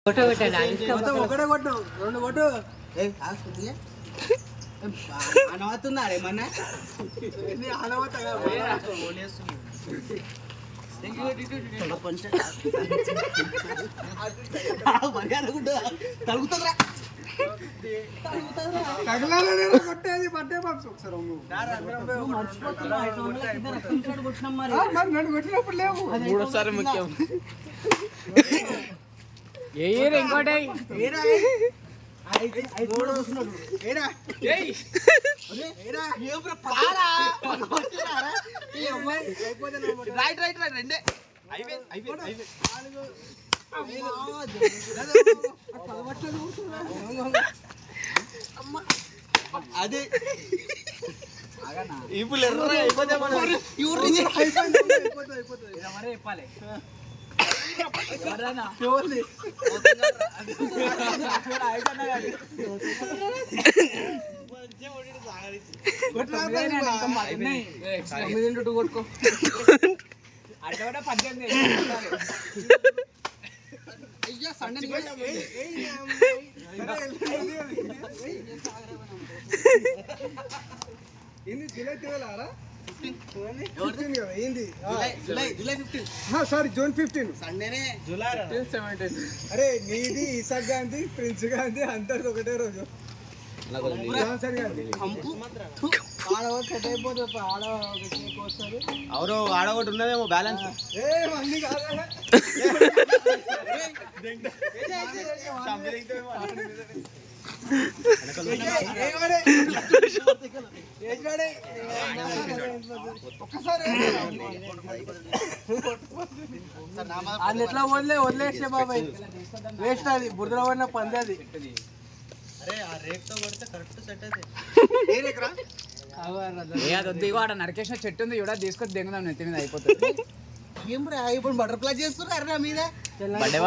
photo పెట్టండి ఒకటే కొట్టు రెండు కొట్టు అనవతుందా ఏమన్నా తగ్గుతుందిరా కొట్టేది బర్త్డే బాక్స్ ఒకసారి కొట్టినప్పుడు లేవు మూడోసారి ముఖ్యం ఇంకోటి రైట్ రైట్ రైట్ రెండే అదే ఇప్పుడు చెప్పాలి కొట్టుకో అట్లా కూడా 18 అయ్యా సండే సారీ జూన్ 15 సండేనే జూలై 17 అరే నీది ఇసాక్ గాంధీ ప్రిన్స్ గాంధీ అందరిది ఒకటే రోజు ఎవరో ఆడ ఒకటి ఉన్నదేమో బ్యాలెన్స్ అది ఎట్లా వదిలేసే బాబాయ్ వేస్ట్ అది బురదలో పడిన పంది అది నరికేసిన చెట్టు ఉంది కూడా తీసుకొని దిగుదాం నెత్తి మీద అయిపోతుంది ఏం ఇప్పుడు బటర్ఫ్లై చేస్తున్నారు మీద బర్త్డే